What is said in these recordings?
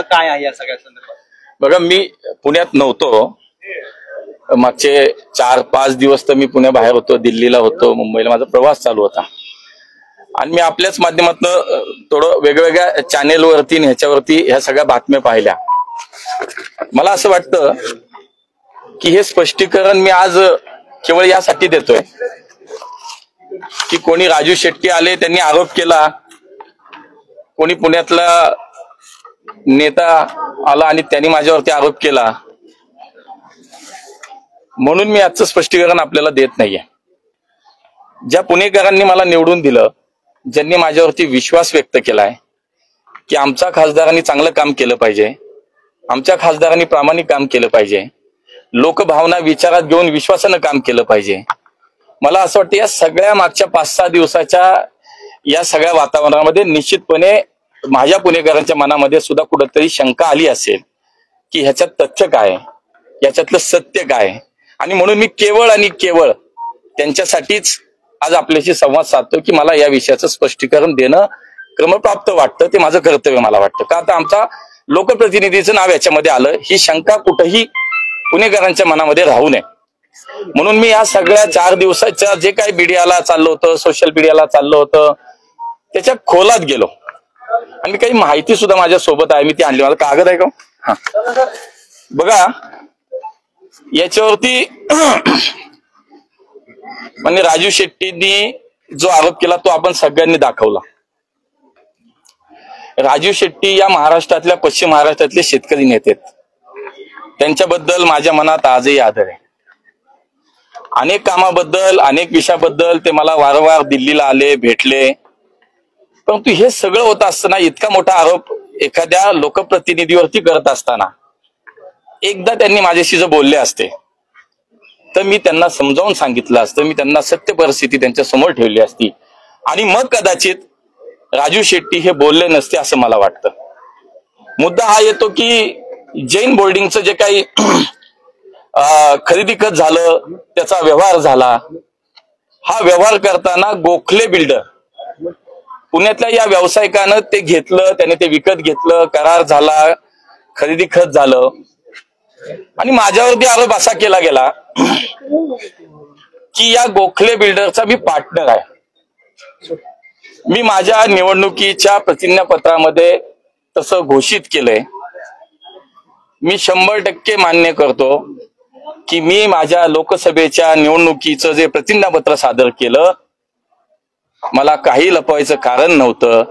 काय आहे या सगळ्या संदर्भात? बघा, मी पुण्यात नव्हतो. मागचे 4-5 दिवस तर मी पुण्याबाहेर होतो, दिल्लीला होतो, मुंबईला माझा प्रवास चालू होता. आणि मी आपल्याच माध्यमातून थोडं वेगवेगळ्या चॅनेलवरती ह्याच्यावरती ह्या सगळ्या बातम्या पाहिल्या. मला असं वाटतं की हे स्पष्टीकरण मी आज केवळ यासाठी देतोय की कोणी राजू शेट्टी आले, त्यांनी आरोप केला, कोणी पुण्यातला नेता आला आणि त्यांनी माझ्यावरती आरोप केला, म्हणून मी आजचं स्पष्टीकरण आपल्याला देत नाहीये. ज्या पुणेकरांनी मला निवडून दिलं, ज्यांनी माझ्यावरती विश्वास व्यक्त केलाय की आमच्या खासदारांनी चांगलं काम केलं पाहिजे, आमच्या खासदारांनी प्रामाणिक काम केलं पाहिजे, लोकभावना विचारात घेऊन विश्वासानं काम केलं पाहिजे, मला असं वाटतं या सगळ्या मागच्या 5-6 दिवसाच्या या सगळ्या वातावरणामध्ये निश्चितपणे माझ्या पुणेकरांच्या मनामध्ये सुद्धा कुठंतरी शंका आली असेल की ह्याच्यात तथ्य काय, याच्यातलं सत्य काय. आणि म्हणून मी केवळ आणि केवळ त्यांच्यासाठीच आज आपल्याशी संवाद साधतो की मला या विषयाचं स्पष्टीकरण देणं क्रमप्राप्त वाटतं, ते माझं कर्तव्य मला वाटतं. का तर आमचा लोकप्रतिनिधीचं नाव याच्यामध्ये आलं, ही शंका कुठंही पुणेकरांच्या मनामध्ये राहू नये म्हणून मी या सगळ्या 4 दिवसाच्या जे काही मीडियाला चाललं होतं, सोशल मीडियाला चाललं होतं, त्याच्या खोलात गेलो. आणि काही माहिती सुद्धा माझ्या सोबत आहे, मी ती आणली. मला कागद आहे का? हा बघा, याच्यावरती म्हणजे राजू शेट्टींनी जो आरोप केला तो आपण सगळ्यांनी दाखवला. राजू शेट्टी या महाराष्ट्रातल्या, पश्चिम महाराष्ट्रातले शेतकरी नेते आहेत. त्यांच्याबद्दल माझ्या मनात आजही आदर आहे. अनेक कामाबद्दल, अनेक विषयाबद्दल ते मला वारंवार दिल्लीला आले, भेटले. परंतु हे सगळं होत असताना, इतका मोठा आरोप एखाद्या लोकप्रतिनिधीवरती करत असताना, एकदा त्यांनी माझ्याशी जर बोलले असते तर मी त्यांना समजावून सांगितलं असतं, मी त्यांना सत्य परिस्थिती त्यांच्या समोर ठेवली असती आणि मग कदाचित राजू शेट्टी हे बोलले नसते असं मला वाटतं. मुद्दा हा येतो की जैन बोर्डिंगचं जे काही खरेदी खत झालं, त्याचा व्यवहार झाला, हा व्यवहार करताना गोखले बिल्डर पुण्यातल्या या व्यावसायिकानं ते घेतलं, त्याने ते विकत घेतलं, करार झाला, खरेदी खत झालं. आणि माझ्यावरती आरोप असा केला गेला की या गोखले बिल्डरचा मी पार्टनर आहे. मी माझ्या निवडणुकीच्या प्रतिज्ञापत्रामध्ये तसं घोषित केलंय. मी 100% मान्य करतो की मी माझ्या लोकसभेच्या निवडणुकीचं जे प्रतिज्ञापत्र सादर केलं, मला काही लपवायचं कारण नव्हतं.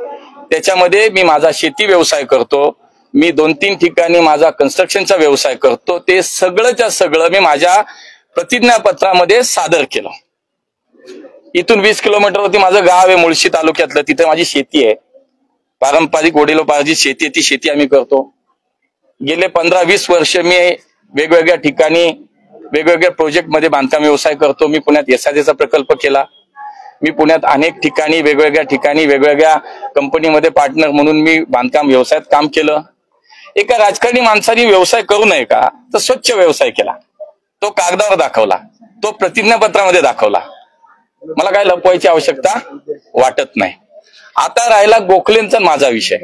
त्याच्यामध्ये मी माझा शेती व्यवसाय करतो, मी 2-3 ठिकाणी माझा कन्स्ट्रक्शनचा व्यवसाय करतो, ते सगळंच्या सगळं मी माझ्या प्रतिज्ञापत्रामध्ये सादर केलं. इथून 20 किलोमीटरवरती माझं गाव आहे, मुळशी तालुक्यातलं, तिथे माझी शेती आहे. पारंपरिक वडिलोपार्जित शेती आहे, ती शेती आम्ही करतो. गेले 15-20 वर्ष मी वेगवेगळ्या ठिकाणी वेगवेगळ्या प्रोजेक्टमध्ये बांधकाम व्यवसाय करतो. मी पुण्यात एसआयचा प्रकल्प केला. मी पुण्यात अनेक ठिकाणी वेगवेगळ्या कंपनीमध्ये पार्टनर म्हणून मी बांधकाम व्यवसायात काम केलं. एका राजकारणी माणसाने व्यवसाय करू नये का, तर स्वच्छ व्यवसाय केला, तो कागदावर दाखवला, तो प्रतिज्ञापत्रामध्ये दाखवला. मला काय लपवायची आवश्यकता वाटत नाही. आता राहिला गोखलेंचा माझा विषय.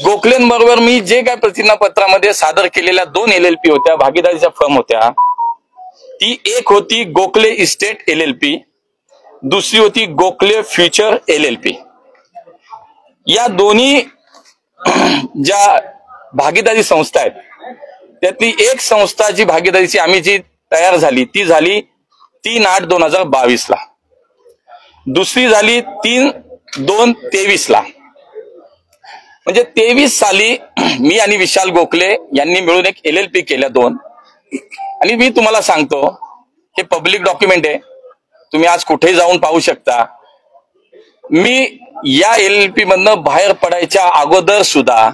गोखलेंबरोबर मी जे काय प्रतिज्ञापत्रामध्ये सादर केलेल्या 2 LLP होत्या, भागीदारीच्या फर्म होत्या. ती एक होती गोखले इस्टेट LLP, दुसरी होती गोखले फ्युचर LLP. या दोन्ही ज्या भागीदारी संस्था आहेत, त्यातली एक संस्था जी भागीदारीची आम्ही जी तयार झाली ती झाली 3/8/2022 ला, दुसरी झाली 3/2/23 ला. म्हणजे 23 साली मी आणि विशाल गोखले यांनी मिळून एक LLP केल्या 2. आणि मी तुम्हाला सांगतो, हे पब्लिक डॉक्युमेंट आहे, तुम्ही आज कुठेही जाऊन पाहू शकता. मी या LLP मधनं बाहेर पडायच्या अगोदर सुद्धा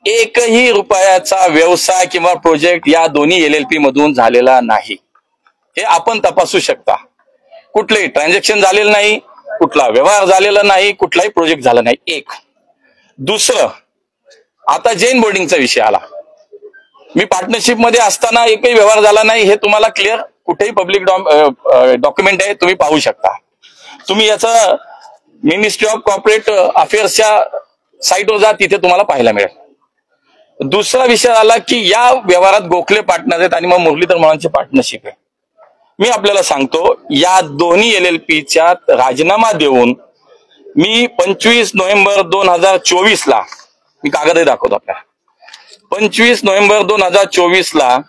एकही रुपयाचा व्यवसाय किंवा प्रोजेक्ट या दोन्ही LLP मधून झालेला नाही. हे आपण तपासू शकता. कुठलंही ट्रान्झॅक्शन झालेलं नाही, कुठला व्यवहार झालेला नाही, कुठलाही प्रोजेक्ट झाला नाही. एक. दुसरं, आता जैन बोर्डिंगचा विषय आला. मी पार्टनरशिप मध्ये असताना एकही व्यवहार झाला नाही, हे तुम्हाला क्लिअर कुठेही पब्लिक डॉक्युमेंट आहे, तुम्ही पाहू शकता. तुम्ही याचं मिनिस्ट्री ऑफ कॉर्पोरेट अफेअर्सच्या साईटवर जा, तिथे तुम्हाला पाहायला मिळेल. दुसरा विषय आला की या व्यवहारात गोखले पार्टनर आहेत आणि मग मुरलीधर मोहोळांची पार्टनरशिप आहे. मी आपल्याला सांगतो, या दोन्ही LLPच्या राजीनामा देऊन मी 25 नोव्हेंबर 2024ला मी कागदही दाखवतो आपल्याला. 25 नोव्हेंबर 2024ला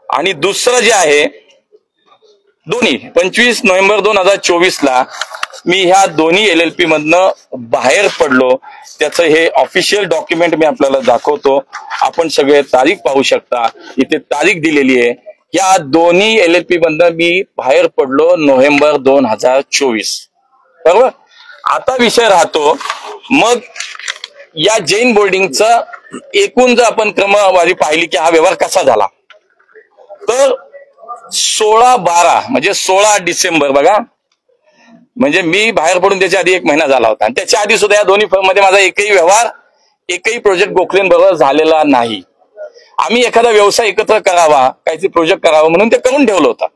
आणि दुसरं जे आहे दोन्ही 25 नोव्हेंबर 2024ला मी ह्या दोन्ही LLP मधनं बाहेर पडलो. त्याचं हे ऑफिशियल डॉक्युमेंट मी आपल्याला दाखवतो. आपण सगळे तारीख पाहू शकता, इथे तारीख दिलेली आहे. या दोन्ही LLP मधनं मी बाहेर पडलो नोव्हेंबर 2024. बरोबर. आता विषय राहतो मग या जैन बोर्डिंगचा एकूण जर आपण क्रमवारी पाहिली की हा व्यवहार कसा झाला, तर 16/12 म्हणजे 16 डिसेंबर बघा, म्हणजे मी बाहेर पडून त्याच्या आधी 1 महिना झाला होता आणि त्याच्या आधी सुद्धा या दोन्ही फर्म मध्ये माझा एकही व्यवहार, एकही प्रोजेक्ट गोखलेंबरोबर झालेला नाही. आम्ही एखादा व्यवसाय एकत्र करावा, काहीतरी प्रोजेक्ट करावा म्हणून ते करून ठेवलं होतं.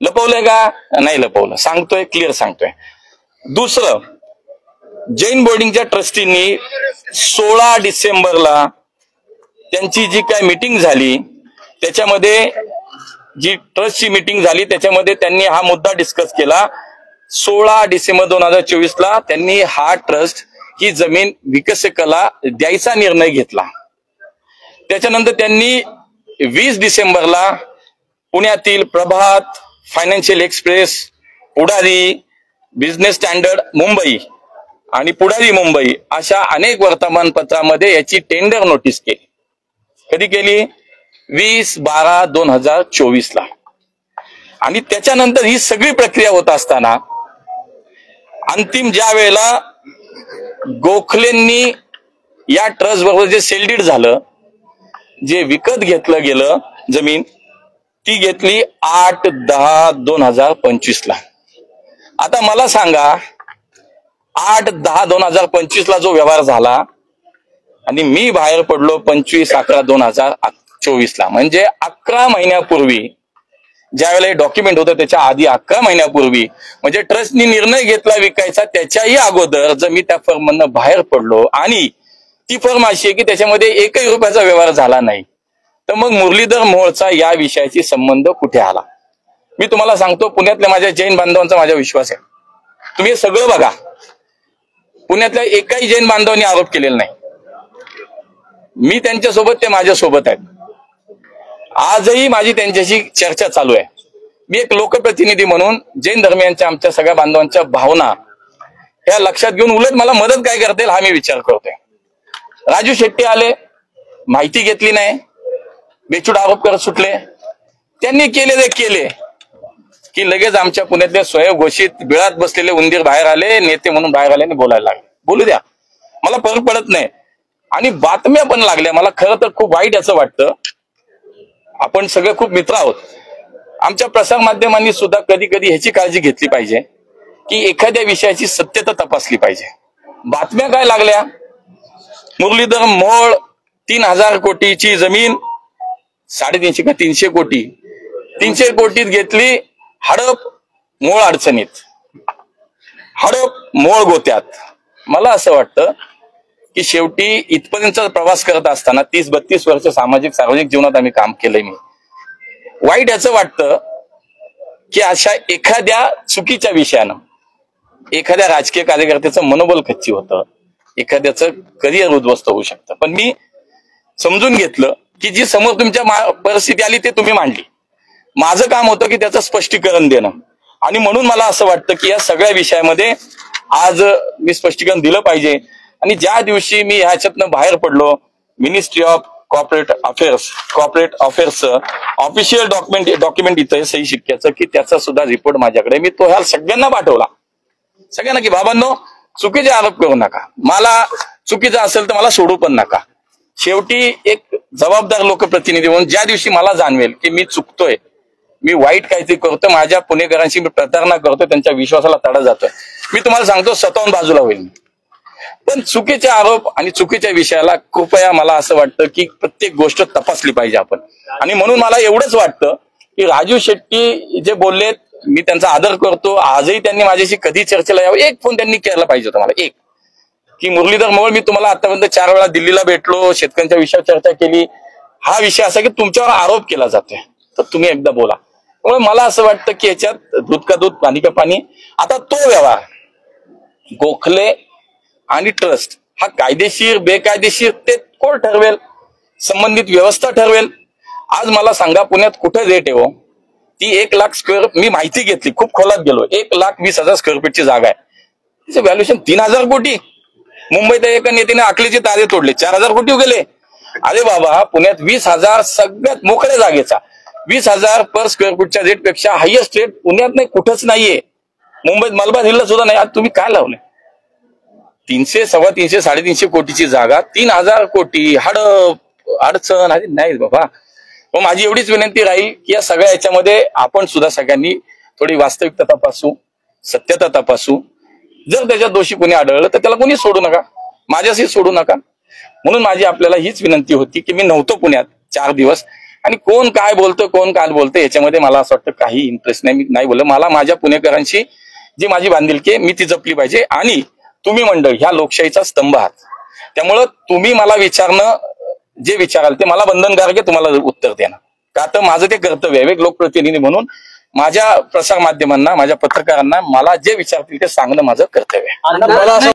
लपवलंय का? नाही लपवलं. सांगतोय, क्लिअर सांगतोय. दुसरं, जैन बोर्डिंगच्या ट्रस्टींनी 16 डिसेंबरला त्यांची जी काय मीटिंग झाली, त्याच्यामध्ये जी ट्रस्टची मीटिंग झाली त्याच्यामध्ये त्यांनी हा मुद्दा डिस्कस केला. 16 डिसेंबर 2024ला त्यांनी हा ट्रस्ट ही जमीन विकसकाला द्यायचा निर्णय घेतला. त्याच्यानंतर त्यांनी 20 डिसेंबरला पुण्यातील प्रभात, फायनान्शियल एक्सप्रेस, पुढारी, बिझनेस स्टँडर्ड मुंबई आणि पुढारी मुंबई अशा अनेक वर्तमानपत्रामध्ये याची टेंडर नोटीस केली. कधी केली? 20/12/2024ला. आणि त्याच्यानंतर ही सगळी प्रक्रिया होत असताना अंतिम ज्या वेळेला गोखलेंनी या ट्रस्ट बरोबर जे सेलडीड झालं, जे विकत घेतलं गेलं जमीन, ती घेतली 8/10/2025ला. आता मला सांगा, 8/10/2025ला जो व्यवहार झाला आणि मी बाहेर पडलो 25/11/2024ला, म्हणजे 11 महिन्यापूर्वी, ज्या वेळेला हे डॉक्युमेंट होतं त्याच्या आधी 11 महिन्यापूर्वी, म्हणजे ट्रस्टनी निर्णय घेतला विकायचा त्याच्याही अगोदर जर मी त्या फर्म मधनं बाहेर पडलो आणि ती फर्म अशी आहे की त्याच्यामध्ये एकही रुपयाचा व्यवहार झाला नाही, तर मग मुरलीधर मोहोळचा या विषयाशी संबंध कुठे आला? मी तुम्हाला सांगतो, पुण्यातल्या माझ्या जैन बांधवांचा माझा विश्वास आहे. तुम्ही हे सगळं बघा, पुण्यातल्या एकाही जैन बांधवांनी आरोप केलेला नाही. मी त्यांच्यासोबत, ते माझ्यासोबत आहेत. आजही माझी त्यांच्याशी चर्चा चालू आहे. मी एक लोकप्रतिनिधी म्हणून जैन धर्मियांच्या आमच्या सगळ्या बांधवांच्या भावना ह्या लक्षात घेऊन उलट मला मदत काय करता येईल हा मी विचार करतोय. राजू शेट्टी आले, माहिती घेतली नाही, बेचूड आरोप करत सुटले. त्यांनी केले की लगेच आमच्या पुण्यातले स्वयंघोषित बिळात बसलेले उंदीर बाहेर आले, नेते म्हणून बाहेर आले आणि बोलायला लागले. बोलू द्या, मला फरक पडत नाही. आणि बातम्या पण लागल्या. मला खरं तर खूप वाईट याचं वाटतं. आपण सगळे खूप मित्र आहोत. आमच्या प्रसार माध्यमांनी सुद्धा कधी कधी ह्याची काळजी घेतली पाहिजे की एखाद्या विषयाची सत्यता तपासली पाहिजे. बातम्या काय लागल्या? मुरलीधर मोहोळ 3,000 कोटीची जमीन 350 का 300 कोटी 300 कोटीत घेतली, हडप मोहोळ अडचणीत, हडप मोहोळ गोत्यात. मला असं वाटतं की शेवटी इथपर्यंतचा प्रवास करत असताना 30-32 वर्ष सार्वजनिक जीवनात आम्ही काम केलंय. मी वाईट याचं वाटतं की अशा एखाद्या चुकीच्या विषयानं एखाद्या राजकीय कार्यकर्त्याचं मनोबल खच्ची होतं, एखाद्याचं करिअर उद्ध्वस्त होऊ शकतं. पण मी समजून घेतलं की जी समोर तुमच्या परिस्थिती आली ते तुम्ही मांडली. माझं काम होतं की त्याचं स्पष्टीकरण देणं. आणि म्हणून मला असं वाटतं की या सगळ्या विषयामध्ये आज मी स्पष्टीकरण दिलं पाहिजे. आणि ज्या दिवशी मी ह्याच्यातनं बाहेर पडलो, मिनिस्ट्री ऑफ कॉर्पोरेट अफेअर्सचं ऑफिशियल डॉक्युमेंट इथं सही शिक्क्याचं की त्याचा सुद्धा रिपोर्ट माझ्याकडे, मी तो ह्या सगळ्यांना पाठवला. सगळ्यांना की बाबांनो, चुकीचे आरोप करू नका, मला चुकीचं असेल तर मला सोडू पण नका. शेवटी एक जबाबदार लोकप्रतिनिधी म्हणून ज्या दिवशी मला जाणवेल की मी चुकतोय, मी वाईट काहीतरी करतोय, माझ्या पुणेकरांशी मी प्रतारणा करतोय, त्यांच्या विश्वासाला तडा जातोय, मी तुम्हाला सांगतो स्वतःहून बाजूला होईल. पण चुकीचे आरोप आणि चुकीच्या विषयाला कृपया मला असं वाटतं की प्रत्येक गोष्ट तपासली पाहिजे आपण. आणि म्हणून मला एवढंच वाटतं की राजू शेट्टी जे बोललेत, मी त्यांचा आदर करतो. आजही त्यांनी माझ्याशी कधी चर्चेला यावं, एक फोन त्यांनी केला पाहिजे होता मला, एक. की मुरलीधर मोहोळ, मी तुम्हाला आतापर्यंत 4 वेळा दिल्लीला भेटलो, शेतकऱ्यांच्या विषयावर चर्चा केली. हा विषय असा की तुमच्यावर आरोप केला जातोय, तर तुम्ही एकदा बोला. त्यामुळे मला असं वाटतं की याच्यात दूध का दूध पाणी का पाणी. आता तो व्यवहार गोखले आणि ट्रस्ट हा कायदेशीर बेकायदेशीर ते कोण ठरवेल, संबंधित व्यवस्था ठरवेल. आज मला सांगा पुण्यात कुठे रेट आहे हो? ती 1 लाख स्क्वेअर, मी माहिती घेतली, खूप खोलात गेलो, 1,20,000 स्क्वेअर फीटची जागा आहे. तिचं व्हॅल्युएशन 3,000 कोटी. मुंबईत एका नेत्याने आखलीचे तारे तोडले, 4,000 कोटी गेले. अरे बाबा, पुण्यात 20,000 सगळ्यात मोकळ्या जागेचा 20,000 पर स्क्वेअर फूटच्या रेट पेक्षा हायएस्ट रेट पुण्यात नाही, कुठंच नाहीये. मुंबईत मलबार हिलला सुद्धा नाही. आज तुम्ही काय लावले? 300, 350, 350 कोटीची जागा 3,000 कोटी. अडचण नाही बाबा. मग माझी एवढीच विनंती राहील की या सगळ्या याच्यामध्ये आपण सुद्धा सगळ्यांनी थोडी वास्तविकता तपासू, सत्यता तपासू. जर त्याच्यात दोषी कोणी आढळलं तर त्याला कोणी सोडू नका, माझ्याशी सोडू नका. म्हणून माझी आपल्याला हीच विनंती होती की मी नव्हतो पुण्यात 4 दिवस, आणि कोण काय बोलतं कोण काय बोलतं याच्यामध्ये मला असं वाटतं काही इंटरेस्ट नाही. मी नाही बोललो. मला माझ्या पुणेकरांशी जी माझी बांधिलकी आहे मी ती जपली पाहिजे. आणि तुम्ही मंडळ ह्या लोकशाहीचा स्तंभ आहात, त्यामुळं तुम्ही मला विचारणं जे विचाराल ते मला बंधनकारक आहे तुम्हाला उत्तर देणं, का तर माझं ते कर्तव्य आहे एक लोकप्रतिनिधी म्हणून. माझ्या प्रसार माध्यमांना, माझ्या पत्रकारांना मला जे विचारतील ते सांगणं माझं कर्तव्य आहे.